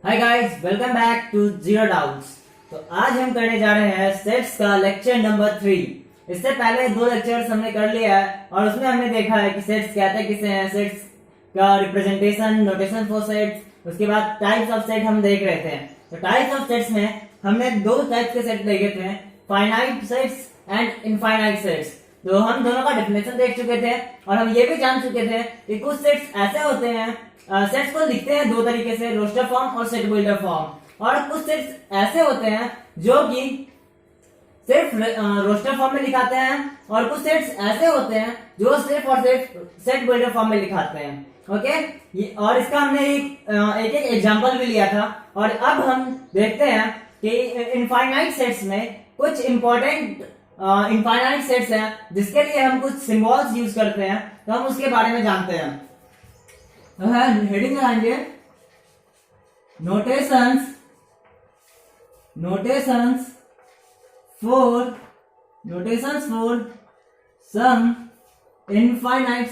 Hi guys, welcome back to Zero Doubts. तो आज हम करने जा रहे हैं सेट्स का लेक्चर नंबर 3। इससे पहले 2 लेक्चर्स हमने कर लिया है और उसमें हमने देखा है कि सेट्स कहते किसे हैं, सेट्स का रिप्रेजेंटेशन, नोटेशन फॉर सेट्स, उसके बाद टाइप्स ऑफ सेट हम देख रहे थे। तो टाइप्स ऑफ सेट्स में हमने 2 टाइप्स के सेट देखे थे, finite sets and infinite sets. तो हम दोनों का डेफिनेशन देख चुके थे और हम ये भी जान चुके थे कि कुछ सेट्स ऐसे होते हैं, सेट्स को लिखते हैं 2 तरीके से, रोस्टर फॉर्म और सेट बिल्डर फॉर्म। और कुछ सेट्स ऐसे होते हैं जो कि सिर्फ रोस्टर फॉर्म में लिखाते हैं और कुछ सेट्स ऐसे होते हैं जो सिर्फ और सिर्फ सेट बिल्डर फॉर्म में लिखाते हैं। ओके, और इसका हमने एक एग्जांपल भी लिया था। और अब हम देखते हैं कि इनफाइनाइट सेट्स में कुछ इंपॉर्टेंट इनफाइनाइट सेट्स हैं जिसके लिए हम कुछ सिंबल्स यूज करते हैं, तो हम उसके बारे में जानते हैं। तो है हेडिंग लगाएंगे notations for some infinite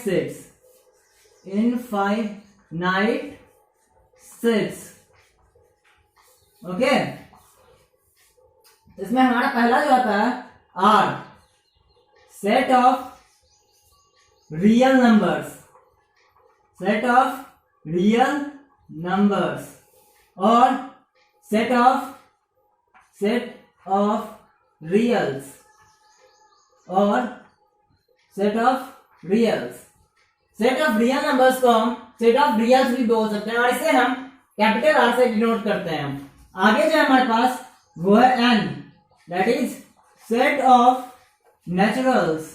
sets. Okay, इसमें हमारा पहला जो आता है R, set of real numbers और set of reals set of real numbers को हम सेट ऑफ रियल्स भी बोल सकते हैं और इसे हम कैपिटल आर से डिनोट करते हैं। आगे जो हमारे पास वो है N, that is set of naturals,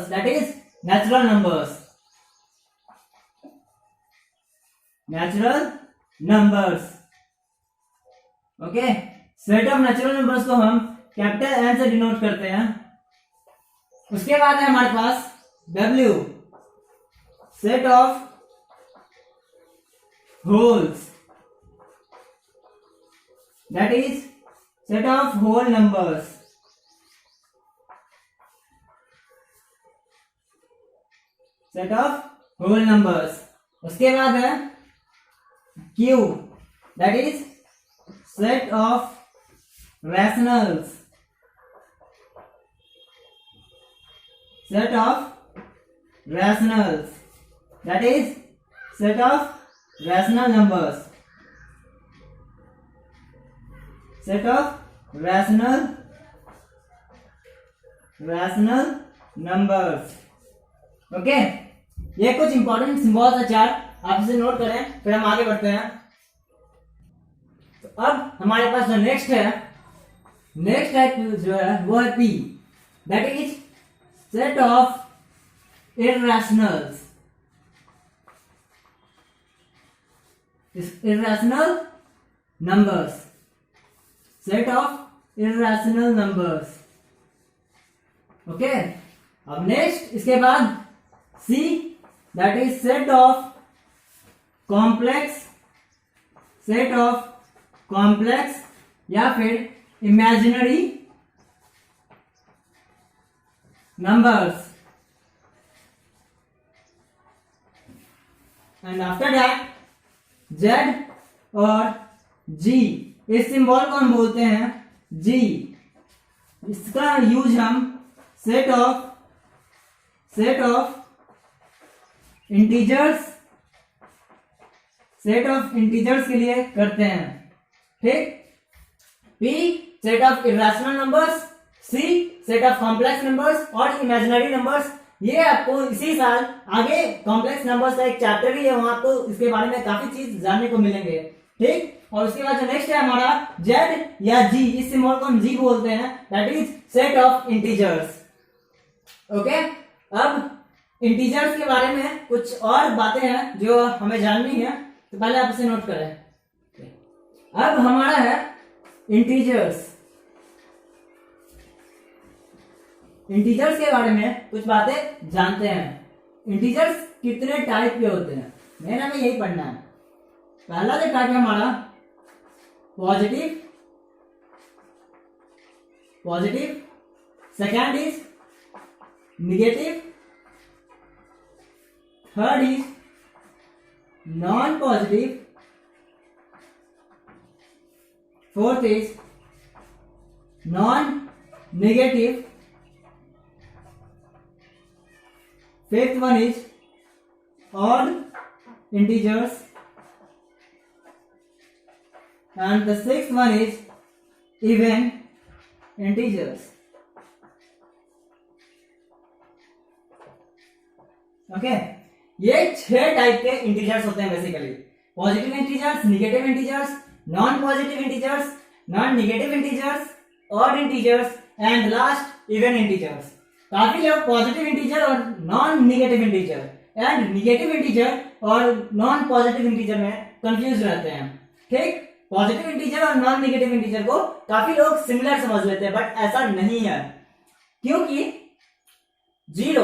that is natural numbers। Okay, set of natural numbers को हम कैपिटल एन से डिनोट करते हैं। उसके बाद है हमारे पास W, set of holes, that is set of whole numbers। उसके बाद है Q, that is set of rationals, that is set of rational numbers। Okay, ये कुछ इंपॉर्टेंट सिंबल्स है 4, आप इसे नोट करें, फिर हम आगे बढ़ते हैं। तो अब हमारे पास जो नेक्स्ट टाइप जो है वो है P, that is set of irrational numbers. Okay, अब नेक्स्ट इसके बाद C, that is set of complex या फिर imaginary numbers. And after that Z और G, इस सिंबल को हम बोलते हैं G। इसका यूज हम सेट ऑफ इंटीजर्स के लिए करते हैं। ठीक, P set of irrational numbers, C set of complex numbers और इमेजिनरी नंबर्स। ये आपको इसी साल आगे कॉम्प्लेक्स नंबर्स का एक चैप्टर भी है, वहां आपको इसके बारे में काफी चीज जानने को मिलेंगे। ठीक, और उसके बाद जो नेक्स्ट है हमारा Z या G, इस सिंबल को हम G बोलते हैं, that is set of integers. Okay, अब इंटीजर्स के बारे में कुछ और बातें हैं जो हमें जाननी है, तो पहले आप इसे नोट करें। अब हमारा है इंटीजर्स के बारे में कुछ बातें जानते हैं। इंटीजर्स कितने टाइप के होते हैं, मेन हमें यही पढ़ना है। पहला जो टाइप है हमारा positive, second is negative, third is non positive, fourth is non negative, fifth one is odd integers, and the sixth one is even integers. Okay ये 6 टाइप के इंटीजर्स होते हैं basically, positive integers, negative integers, non positive integers, non negative integers, odd integers and last even integers. काफी लोग positive integer और non negative integer and negative integer और non positive integer में confuse रहते हैं। ठीक, पॉजिटिव इंटीजर और non negative integer को काफी लोग सिमिलर समझ लेते हैं, बट ऐसा नहीं है, क्योंकि जीरो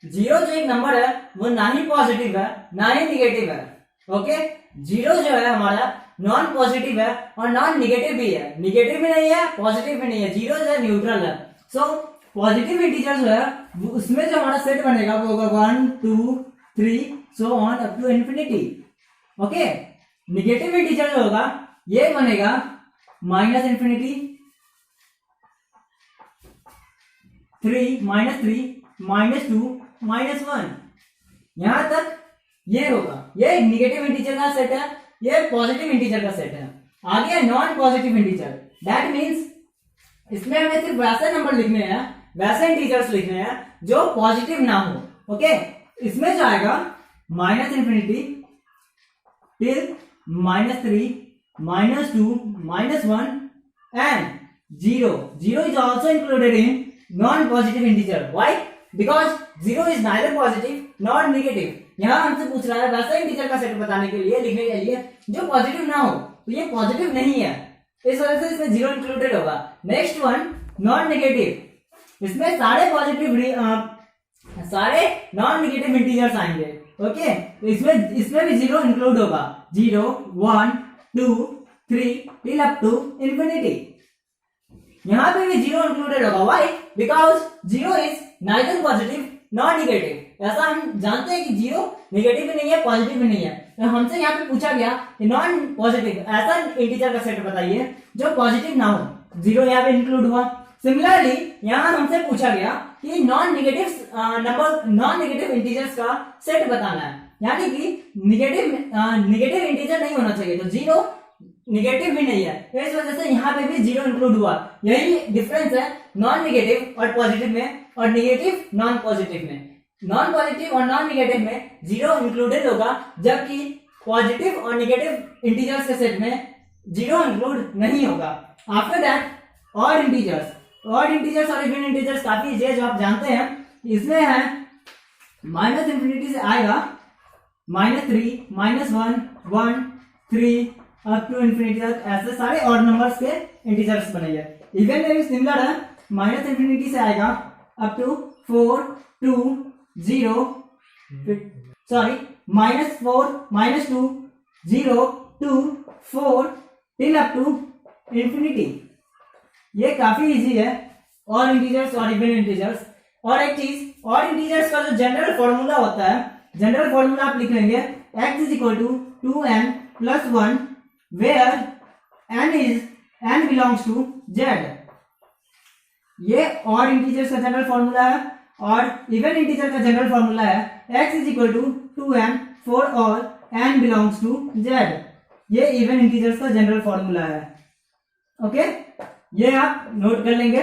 जो एक नंबर है वो ना ही पॉजिटिव है ना ही नेगेटिव है। ओके, जीरो जो है हमारा नॉन पॉजिटिव है और नॉन नेगेटिव भी है, नेगेटिव भी नहीं है पॉजिटिव भी नहीं है, जीरो जो है न्यूट्रल है। सो पॉजिटिव इंटीजर जो है उसमें जो हमारा सेट बनेगा वो होगा 1 2 3 so on up to infinity. Okay, negative integer जो होगा ये बनेगा माइनस इन्फिनिटी, 3 -2 -1, यहां तक ये होगा। ये नेगेटिव इंटीजर का सेट है, ये पॉजिटिव इंटीजर का सेट है। आगे non positive integer, that means इसमें हमें सिर्फ वैसे नंबर लिखने हैं, वैसे इंटीजर्स लिखने हैं जो पॉजिटिव ना हो। ओके, इसमें जो आएगा minus infinity till -3 -2 -1 and zero is also included in non positive integer. Why? Because zero is neither positive not negative. यहां हमसे पूछ रहा है वैसा इंटीजर का सेट बताने के लिए, लिखने के लिए जो पॉजिटिव ना हो, तो ये पॉजिटिव नहीं है, इस वजह से इसमें जीरो इंक्लूडेड होगा। नेक्स्ट वन नॉन नेगेटिव, इसमें सारे पॉजिटिव सारे नॉन नेगेटिव इंटीजर्स आएंगे। ओके, तो इसमें भी जीरो इंक्लूड होगा, 0 1 2 3 टिल अप टू इन्फिनिटी। यहां पे भी जीरो इंक्लूडेड होगा। Why? Because zero is neither positive not negative. ऐसा हम जानते हैं कि जीरो नेगेटिव भी नहीं है पॉजिटिव भी नहीं है, तो हमसे यहाँ पे पूछा गया कि नॉन पॉजिटिव ऐसा इंटीजर का सेट बताइए जो पॉजिटिव ना हो, जीरो यहाँ पे इंक्लूड हुआ। सिमिलरली यहाँ हमसे पूछा गया कि नॉन नेगेटिव इंटीजर्स का सेट बताना है, यानी कि नेगेटिव इंटीजर नहीं होना चाहिए, तो जीरो नेगेटिव भी नहीं है, तो इस वजह से यहाँ पे भी जीरो इंक्लूड हुआ। यही डिफरेंस है नॉन नेगेटिव और पॉजिटिव में और नेगेटिव नॉन पॉजिटिव में। नॉन पॉजिटिव और नॉन नेगेटिव में जीरो इंक्लूडेड होगा, जबकि पॉजिटिव और नेगेटिव इंटीजर्स के सेट में जीरो इंक्लूड नहीं होगा। आफ्टर दैट ऑड इंटीजर्स और इवन इंटीजर्स काफी इजी है, जो आप जानते हैं। इसमें है माइनस इंफिनिटी से आएगा -3 -1 1 3 अप टू इन्फिनिटी तक, ऐसे सारे ऑड नंबर्स के इंटीजर्स बनेंगे। इवन में भी सिमिलर है, माइनस इंफिनिटी से आएगा up to 4 2 0 -4 -2 0 2 4 till up to infinity. ये काफी इजी है, और इंटीजर्स और इवन इंटीजर्स। और एक चीज, और इंटीजर्स का जो जनरल फॉर्मूला होता है, जनरल फॉर्मूला आप लिख लेंगे x is equal to 2n plus 1 where n belongs to z। ये और इंटीजर्स का जनरल फॉर्मूला है, और इवन इंटीजर का जनरल फॉर्मूला है x is equal to 2n for all n belongs to z। ये इवन इंटीजर्स का general formula है। ओके, ये आप नोट कर लेंगे।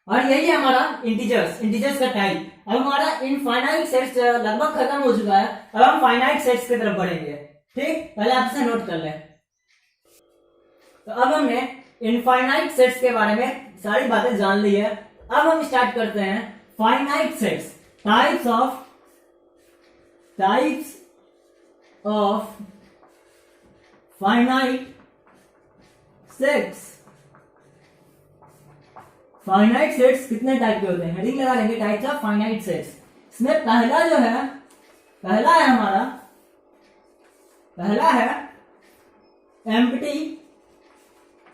और यही है हमारा इंटीजर्स का टाइप। अब हमारा इनफाइनाइट सेट्स लगभग खत्म हो चुका है, अब हम फाइनाइट सेट्स की तरफ बढ़ेंगे। ठीक, पहले आप इसे नोट कर लें। तो अब हमने इनफाइनाइट सेट्स के बारे में सारी बातें जान ली है। अब हम स्टार्ट करते हैं finite sets, types of finite sets. Finite sets कितने टाइप के होते हैं, हेडिंग लगा लेंगे टाइप्स ऑफ फाइनाइट सेट्स। इसमें पहला है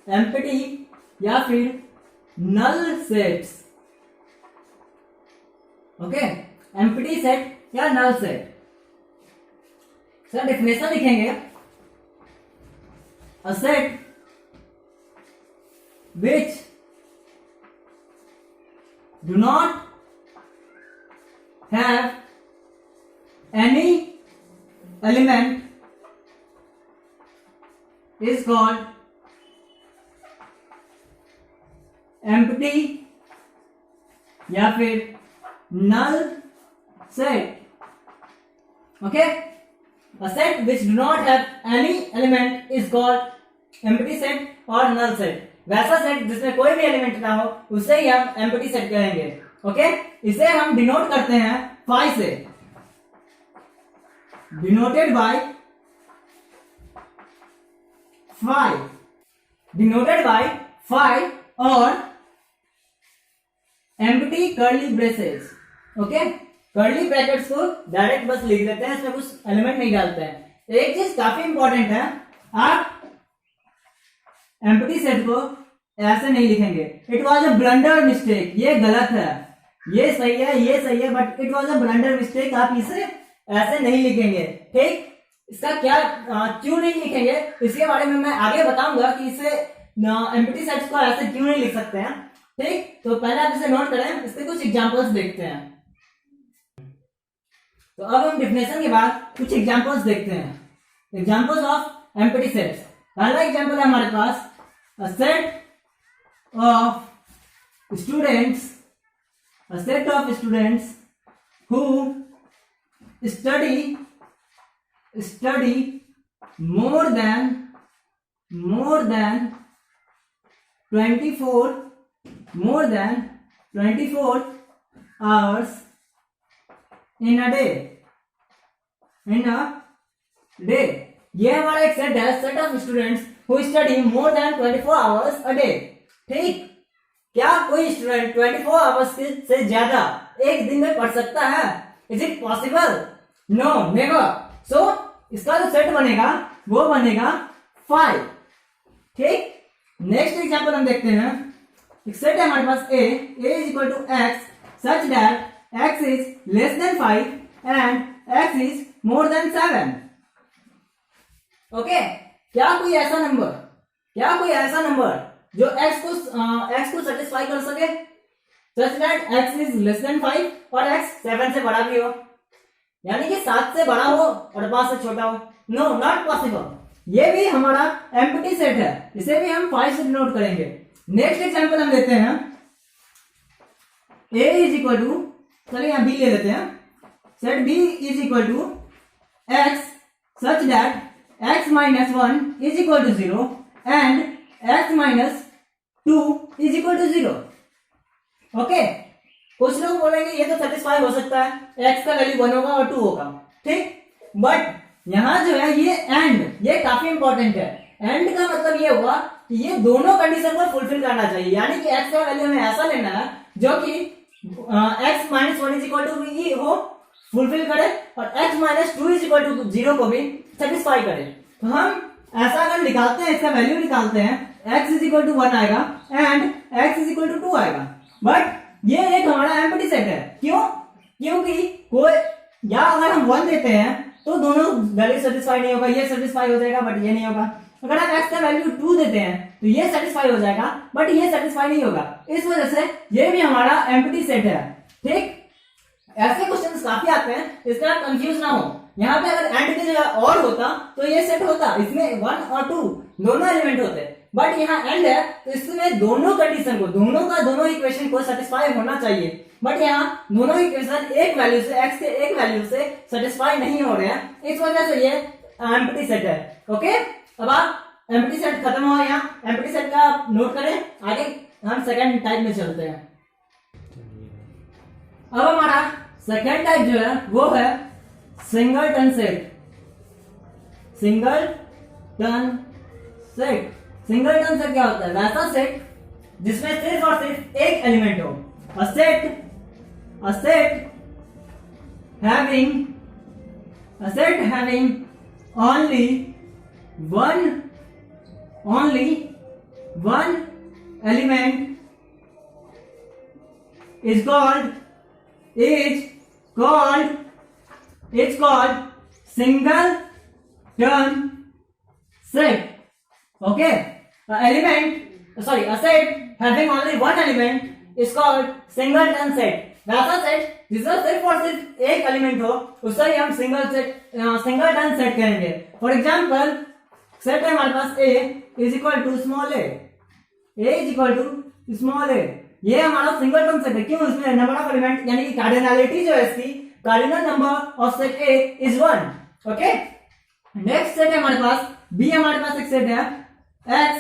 एम्प्टी या फिर नल सेट्स। ओके, एम्प्टी सेट या नल सेट। सर डेफिनेशन लिखेंगे, a set which do not have any element is called empty या फिर null set। Okay, a set which do not have any element is called empty set और null set। वैसा set जिसमें कोई भी element ना हो उसे ही हम एम्प्टी सेट कहेंगे। ओके, इसे हम डिनोट करते हैं फाई से, denoted by phi, denoted by phi और empty curly braces. Okay, curly brackets को डायरेक्ट बस लिख देते हैं, इसमें कुछ एलिमेंट नहीं डालते हैं। एक चीज काफी इंपॉर्टेंट है, आप एम्प्टी सेट को ऐसे नहीं लिखेंगे, it was a blunder mistake, ये गलत है, ये सही है, ये सही है, but it was a blunder mistake, आप इसे ऐसे नहीं लिखेंगे। ठीक, इसका क्या क्यों नहीं लिखेंगे इसके बारे में मैं आगे बताऊंगा कि इसे एम्प्टी सेट्स को ऐसे क्यों नहीं लिख सकते हैं। ठीक, तो पहले आप इसे नोट करें, इसके कुछ एग्जांपल्स देखते हैं। तो अब हम डेफिनेशन के बाद कुछ एग्जांपल्स देखते हैं, एग्जांपल्स ऑफ एम्प्टी सेट्स। पहला एग्जांपल है हमारे पास, a set of students who study more than 24 hours in a day। ये हमारा एक सेट है, set of students who study more than 24 hours a day. ठीक, क्या कोई स्टूडेंट 24 आवर्स से ज्यादा एक दिन में पढ़ सकता है? Is it possible? No, never. So इसका जो सेट बनेगा वो बनेगा 5। ठीक, नेक्स्ट एग्जांपल हम देखते हैं, एक सेट है हमारे पास a is equal to x such that x is less than 5 and x is more than 7। Okay, क्या कोई ऐसा नंबर जो x को सेटिस्फाई कर सके, सच that x is less than 5 और x 7 से बड़ा भी हो, यानी कि 7 से बड़ा हो और 5 से छोटा हो? No, not possible. ये भी हमारा एम्प्टी सेट है, इसे भी हम 5 से डिनोट करेंगे। नेक्स्ट एग्जांपल हम लेते हैं, a इज इक्वल टू, चलिए यहां b ले लेते हैं, set b is equal to x such that x minus 1 is equal to 0 and x minus 2 is equal to 0। Okay, कुछ लोग बोलेंगे ये तो सेटिस्फाई हो सकता है, x का वैल्यू 1 होगा और 2 होगा। ठीक, बट यहां जो है ये एंड, ये काफी इंपॉर्टेंट है। एंड का मतलब ये हुआ कि ये दोनों कंडीशन को फुलफिल करना चाहिए, यानी कि x का वैल्यू हमें ऐसा लेना है जो कि x minus 1 is equal to हो, फुलफिल करे, और x minus 2 is equal to 0 को भी सेटिस्फाई करे। तो हम ऐसा अगर निकालते हैं, इसका वैल्यू निकालते हैं, x इज इक्वल टू 1 आएगा and x is equal to 2 आएगा। बट ये एक हमारा एम्प्टी सेट है, क्यों? क्योंकि कोई, या अगर हम 1 देते हैं तो दोनों वैल्यू सेटिस्फाई नहीं होगा, ये सेटिस्फाई हो जाएगा बट ये नहीं होगा। अगर हम x का वैल्यू 2 देते हैं तो ये सेटिस्फाई हो जाएगा बट ये सेटिस्फाई नहीं होगा, इस वजह से ये भी हमारा एम्प्टी सेट है। ठीक, ऐसे क्वेश्चंस काफी आते हैं, इसमें आप कंफ्यूज ना हो। यहाँ पे अगर एंड की जगह और होता तो ये सेट होता, इसमें 1 और 2 दोनों एलिमेंट होते, बट यहाँ एंड है तो इसमें दोनों कंडीशन को, दोनों इक्वेशन को सेटिस्फाई होना चाहिए, बट यहाँ दोनों इक्वेशन एक वैल्यू से, x के एक वैल्यू से सेटिस्फाई नहीं हो रहे हैं, इस वजह से ये एम्प्टी सेट है। ओके, अब आप एम्प्टी सेट खत्म हुआ, यहाँ एम्प्टी सेट का नोट करें, आगे हम सेकंड टाइप में चलते हैं। अब हमारा सेकंड टाइप जो है वो है सिंगलटन सेट। सिंगलटन सेट क्या होता है? वैसा सेट जिसमें सिर्फ और सिर्फ एक एलिमेंट हो। A set having only one element is called is called single turn set. Okay, a set having only one element is called single turn set. वैसा सेट जिसका सिर्फ और सिर्फ एक एलिमेंट हो उससे ही हम सिंगल टर्न सेट करेंगे. फॉर एग्जांपल सेट है हमारे पास A is equal to small a is equal to small a. ये हमारा सिंगल टर्न सेट है. क्यों? इसमें नंबर ऑफ एलिमेंट यानी कि कार्डिनलिटी जो है इसकी cardinal number of set A is 1. Okay, next set है हमारे पास B. हमारे पास एक सेट है x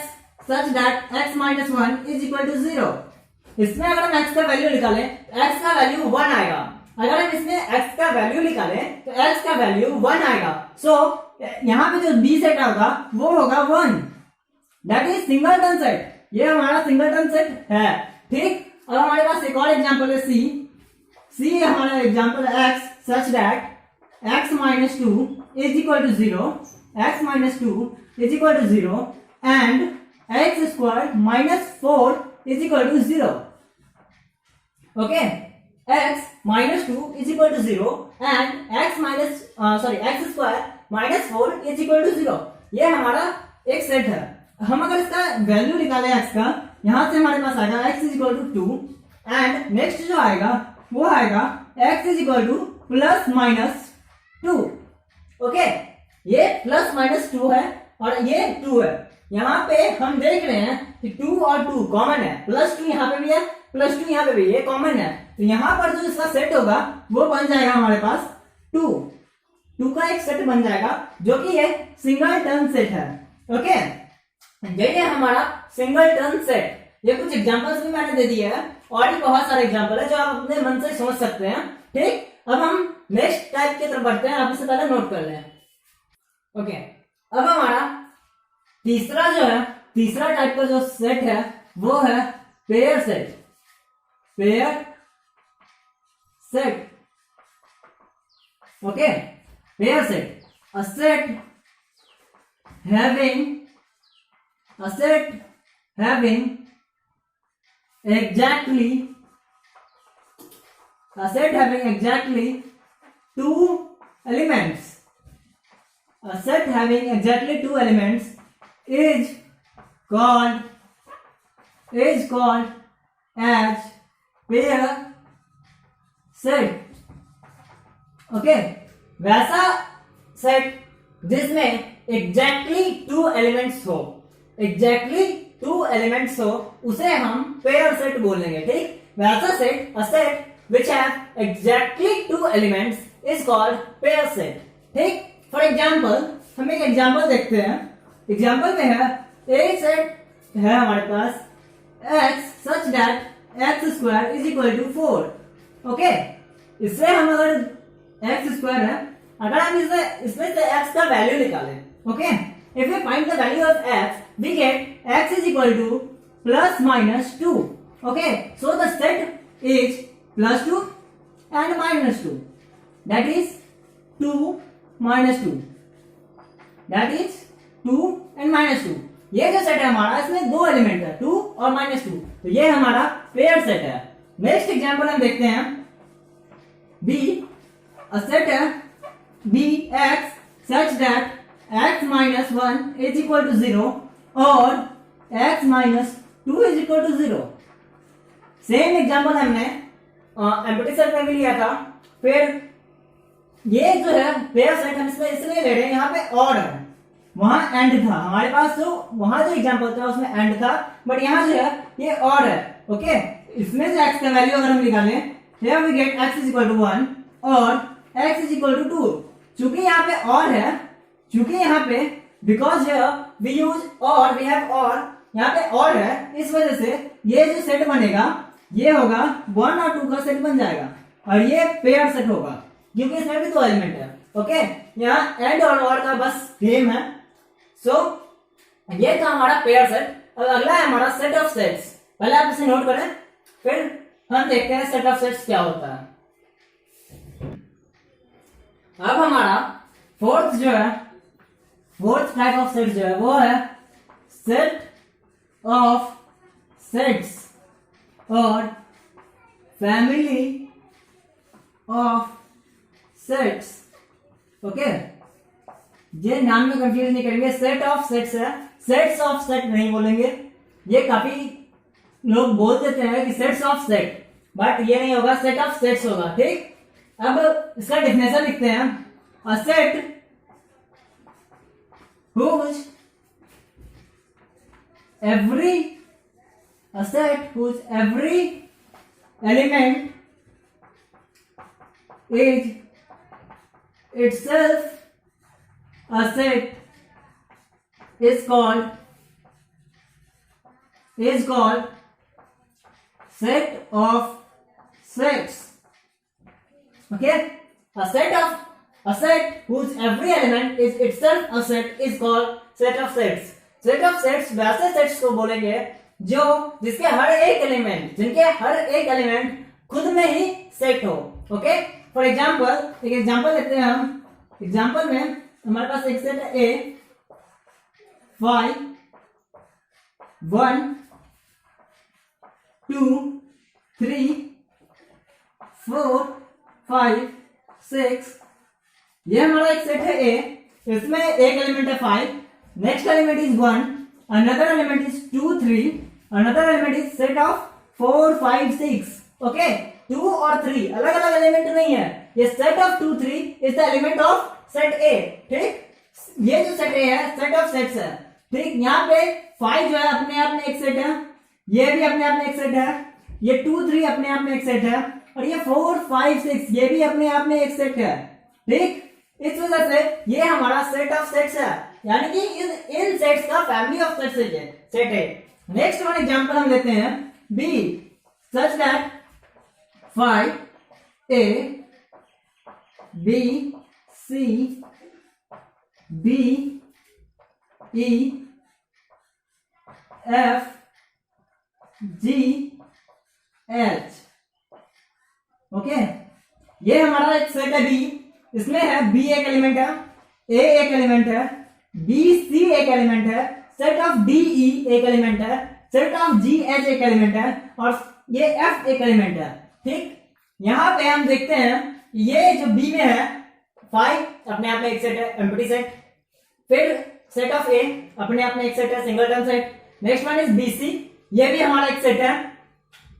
such that x minus 1 is equal to 0. इसमें अगर हम x का वैल्यू निकालें x का वैल्यू 1 आएगा. अगर हम इसमें x का वैल्यू निकालें तो x का वैल्यू 1 आएगा. सो यहाँ पे जो B सेट होगा वो होगा 1. That is single turn set. ये हमारा सिंगल टर्न सेट है. ठीक, अब हमारे पास एक और एग्जांपल है C हमारा एग्जांपल है x such that x minus 2 is equal to 0, x minus 2 is equal to 0 and x squared minus 4 is equal to 0. Okay, x minus 2 is equal to 0 and x square minus 4 is equal to 0. ये हमारा एक set है. हम अगर इसका value निकालें x का, यहां से हमारे पास आएगा x is equal to 2 and next जो आएगा वो आएगा x is equal to plus minus 2. Okay, ये प्लस माइनस 2 है और ये 2 है. यहाँ पे हम देख रहे हैं कि 2 और 2 कॉमन है. प्लस 2 यहाँ पे भी है, प्लस 2 यहाँ पे भी, ये कॉमन है. तो यहाँ पर जो इसका सेट होगा वो बन जाएगा हमारे पास 2 का एक सेट बन जाएगा जो कि ये सिंगल टर्न सेट है. ओके, यही है हमारा सिंगल टर्न सेट. ये कुछ एग्जांपल्स भी मैंने दे दिए हैं और भी बहुत सारे एग्जांपल है जो आप अपने मन से सोच सकते हैं. ठीक, अब हम नेक्स्ट टाइप की तरफ बढ़ते हैं. आप इससे पहले नोट कर लें. ओके, अब हमारा तीसरा टाइप का जो सेट है वो है pair set. Okay, pair set, a set having exactly two elements. A set having exactly two elements is called as pair set. Okay, वैसा सेट जिसमें एग्जैक्टली टू एलिमेंट्स हो उसे हम पेयर सेट बोलेंगे. ठीक, वैसा set, a set which have exactly two elements is called pair set. ठीक, for example हम एक एग्जाम्पल देखते हैं. एग्जाम्पल में है ए सेट है हमारे पास x such that x square is equal to 4. Okay, इससे हम अगर x स्क्वायर है, अगर हम इसमें से x का वैल्यू निकालें. Okay, if we find the value of x we get x is equal to plus minus 2. Okay, so the set is plus 2 and minus 2. That is 2 minus 2. That is 2 and minus 2. ये जो set है हमारा, इसमें दो element है 2 और minus 2. तो ये हमारा पेयर सेट है. नेक्स्ट एग्जांपल हम देखते हैं B. A set है Bx such that x minus 1 is equal to 0 और x minus 2 is equal to 0. Same example हमने एम्प्टी सेट में भी लिया था. फिर ये जो है पेयर सेट हम इसमें इसलिए ले रहे हैं, यहाँ पे और है, वहां एंड था हमारे पास. तो वहां जो एग्जांपल था उसमें एंड था, बट यहाँ जो है ये और है. ओके, इसमें से x का वैल्यू अगर हम निकालें, here we get x is equal to 1 और x is equal to 2. चूंकि यहाँ पे और है, चूंकि यहाँ पे because here we use or, we have or, यहाँ पे और है, इस वजह से ये जो सेट बनेगा ये होगा 1 और 2 का सेट बन जाएगा और ये पेयर सेट होगा क्योंकि इसमें भी दो एलिमेंट है. ओके, यहाँ एंड और का बस गेम है. सो ये था हमारा पेयर सेट. अब अगला है हमारा सेट ऑफ सेट्स. पहले आप इसे नोट करें, फिर हम देखते हैं सेट ऑफ सेट्स क्या होता है. अब हमारा फोर्थ टाइप ऑफ सेट जो है वो है सेट ऑफ सेट्स और फैमिली ऑफ सेट्स. ओके, ये नाम में कंफ्यूज नहीं करेंगे, सेट ऑफ सेट्स है, सेट्स ऑफ सेट नहीं बोलेंगे। ये काफी लोग बोल देते हैं कि सेट्स ऑफ सेट, बट ये नहीं होगा, सेट ऑफ सेट्स होगा। ठीक, अब इसका डेफिनेशन लिखते हैं। A set whose every element is itself a set is called set of sets. Okay, a set whose every element is itself a set is called set of sets. Set of sets वैसे sets को बोलेंगे जो जिनके हर एक element खुद में ही set हो। Okay, for example एक एग्जाम्पल लेते हैं हम। एग्जाम्पल में हमारे पास एक सेट है ए 5 1 2 3 4 5 6, ये हमारा एक सेट है ए। इसमें एक एलिमेंट है 5, next element is 1, another element is 2 3, another element is set of 4 5 6। Okay, 2 और 3 अलग अलग एलिमेंट नहीं है, ये set of 2 3 is the element of set ए। ठीक, ये जो सेट ए है सेट ऑफ सेट्स है। ठीक, यहाँ पे 5 जो है अपने आप में एक सेट है, ये भी अपने आप में एक सेट है, ये 2 3 अपने आप में एक सेट है, और ये 4 5 6 ये भी अपने आप में एक सेट है। ठीक, इस वजह से ये हमारा सेट ऑफ सेट्स है, यानी कि इन सेट्स का फैमिली ऑफ सेट्स है सेट है। नेक्स्ट वन एग्जांपल हम लेते हैं B such that 5 A B C D E F G H। ओके, ये हमारा एक सेट है बी, इसमें है बी एक एलिमेंट है, ए एक एलिमेंट है, बी सी एक एलिमेंट है, सेट ऑफ डी ई एक एलिमेंट है, सेट ऑफ जी एच एक एलिमेंट है, और ये एफ एक एलिमेंट है। ठीक, यहां पे हम देखते हैं ये जो बी में है 5 अपने आप में एक सेट है, एम्प्टी सेट, फिर सेट ऑफ ए अपने आप में एक सेट है, singleton set. Next one is B C, ये भी हमारा एक सेट है।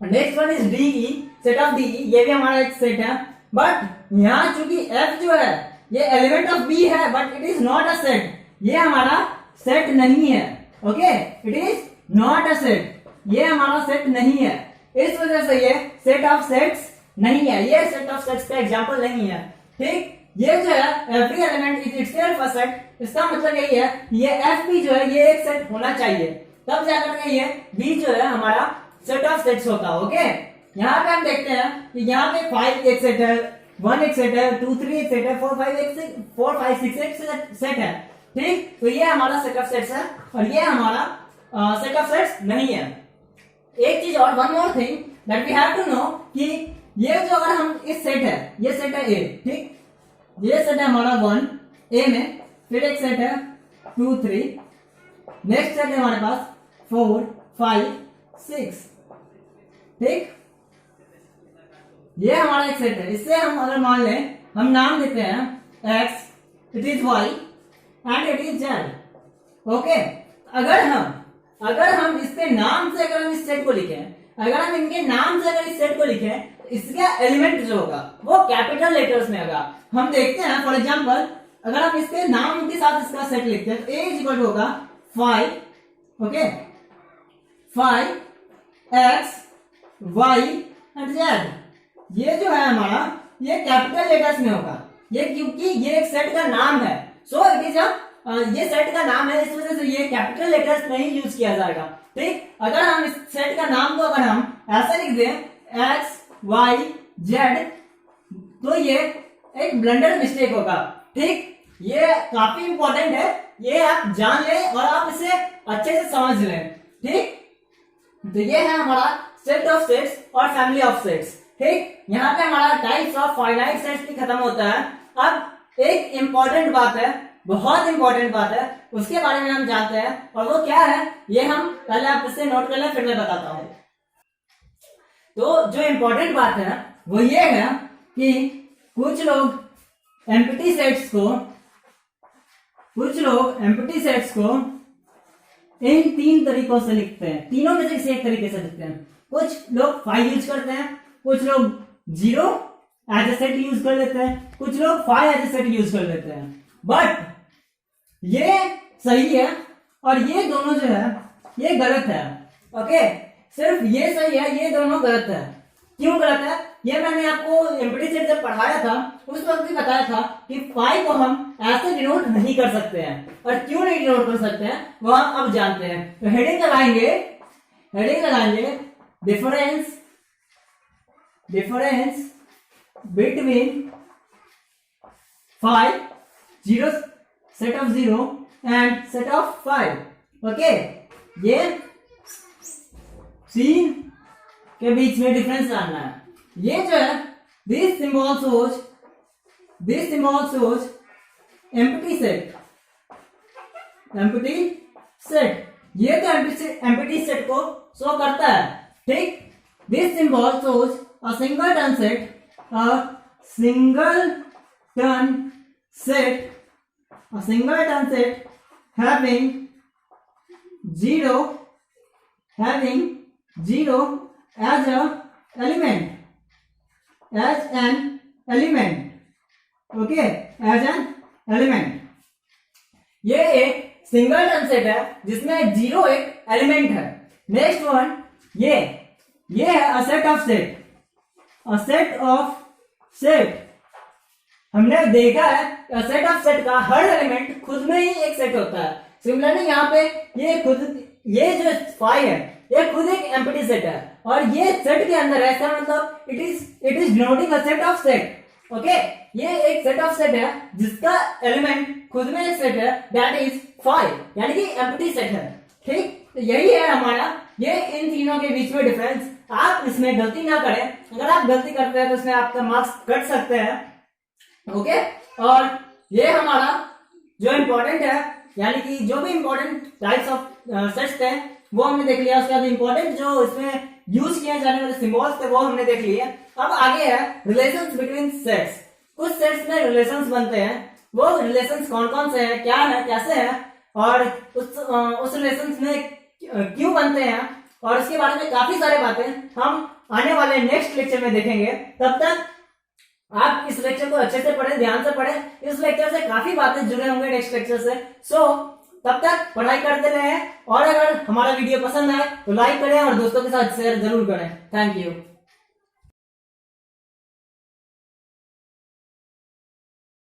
Next one is D E, set of D E, ये भी हमारा एक सेट है। बट यहां चूंकि एफ जो है ये एलिमेंट ऑफ बी है, but it is not a set, ये हमारा सेट नहीं है। Okay, it is not a set, ये हमारा सेट नहीं है, इस वजह से ये सेट ऑफ सेट्स नहीं है, ये सेट ऑफ सेट्स का एग्जांपल नहीं है। ठीक, ये जो है every element is itself a set, इसका मतलब यही है ये एफ बी जो है ये एक सेट होना चाहिए, तब जाकर के ये बी जो है हमारा सेट ऑफ सेट्स होता है। ओके, यहाँ पे हम देखते हैं कि यहाँ पे 5 एक सेट है, 1 एक सेट है, 2 3 एक सेट है, 4 5 6 एक सेट है। ठीक, तो ये हमारा सेट ऑफ सेट्स है और ये हमारा सेट ऑफ सेट्स नहीं है। एक चीज और, one more thing that we have to know कि ये जो अगर हम इस सेट है, ये सेट है ए, ठीक, ये सेट है हमारा 1 ए में, फिर एक सेट है 2 3, नेक्स्ट सेट है हमारे पास 4 5 6। ठीक, ये हमारा एक सेट है। इससे हम अगर मान लें, हम नाम देते हैं x, it is y and it is z। Okay, अगर हम इसके नाम से अगर हम इस सेट को लिखें, अगर हम इनके नाम से अगर इस सेट को लिखें, इसका एलिमेंट जो होगा वो कैपिटल लेटर्स में होगा। हम देखते हैं फॉर एग्जांपल अगर हम इसके नाम के साथ इसका सेट लिखते हैं तो a इज इक्वल टू होगा 5, okay, 5 x y and z। ये जो है हमारा ये कैपिटल लेटर्स में होगा, ये क्योंकि ये एक सेट का नाम है, सो इट इज ये सेट का नाम है, इस वजह से ये कैपिटल लेटर्स नहीं यूज किया जाएगा। ठीक, अगर हम इस सेट का नाम को अगर हम ऐसे लिख दें x y z, तो ये एक ब्लंडर मिस्टेक होगा। ठीक, ये काफी इंपॉर्टेंट है, ये आप जान लें और आप इसे अच्छे से समझ लें। ठीक, तो ये है हमारा सेट ऑफ सेट्स और फैमिली ऑफ सेट्स। ठीक, यहाँ पे हमारा टाइप्स ऑफ फाइनाइट सेट्स भी खत्म होता है। अब एक इंपॉर्टेंट बात है, बहुत इंपॉर्टेंट बात है, उसके बारे में हम जानते हैं, और वो क्या है ये हम पहले आप इससे नोट कर लें, फिर मैं बताता हूं। तो जो इंपॉर्टेंट बात है वो ये है कि कुछ लोग एम्प्टी सेट्स को इन 3 तरीकों से लिखते हैं, तीनों में से किसी एक तरीके से लिखते हैं। कुछ लोग 5 यूज करते हैं, कुछ लोग 0 एज ए सेट यूज कर लेते हैं, कुछ लोग 5 एज ए सेट यूज कर लेते हैं। बट ये सही है और ये दोनों जो है ये गलत है। ओके, सिर्फ ये सही है, ये दोनों गलत है। क्यों गलत है? ये मैंने आपको एम्प्टी सेट जब पढ़ाया था उस वक्त भी बताया था कि 5 को हम ऐसे डिनोट नहीं कर सकते हैं, और क्यों नहीं डिनोट कर सकते हैं वो हम अब जानते हैं। तो हेडिंग लगाएंगे difference between 5 0 set of 0 and set of 5। Okay, ये सी के बीच में डिफरेंस जानना है। ये जो है this symbol shows empty set। ये तो empty set को शो करता है, ठीक। This symbol shows a singleton set having 0 as an element। Okay, as an element. ये एक सिंगलटन सेट है जिसमें 0 एक एलिमेंट है। नेक्स्ट वन, ये है अ सेट ऑफ सेट। हमने देखा है सेट ऑफ सेट का हर एलिमेंट खुद में ही एक सेट होता है। सिमिलरली यहाँ पे ये जो 5 है ये खुद एक एम्प्टी सेट है, और ये सेट के अंदर है, इसका मतलब it is denoting a set of set. Okay, ये एक सेट ऑफ सेट है जिसका एलिमेंट खुद में एक सेट है, दैट इज 5, यानी कि एम्प्टी सेट है, ठीक। तो यही है हमारा ये इन तीनों के बीच में डिफरेंस। आप इसमें गलती ना करें, अगर आप गलती करते हैं तो इसमें आपका मार्क्स कट सकते हैं। ओके, और ये हमारा जो इम्पोर्टेंट है, यानी कि जो भी इम्पोर्टेंट टाइप्स ऑफ सेट्स थे वो हमने देख लिया। उसके बाद इम्पोर्टेंट जो इसमें यूज किए जाने वाले सिंबल्स थे वो हमने देख लिए। अब आगे है रिलेशंस बिटवीन सेट्स। कुछ सेट्स में रिलेशंस बनते हैं, वो रिलेशंस कौन कौन से हैं, क्या है, कैसे हैं, और उस रिलेशंस में क्यों बनते हैं, और इसके बारे में काफी सारे बातें हम आने वाले नेक्स्ट लेक्चर में देखेंगे। तब तक आप इस लेक्चर को अच्छे से पढ़ें, ध्यान से पढ़ें। इस लेक्चर से काफी बातें जुड़े होंगे नेक्स्ट लेक्चर से। तब तक पढ़ाई करते रहें, और अगर हमारा वीडियो पसंद आए तो लाइक करें और दोस्तों के साथ शेयर जरूर करें। Thank you.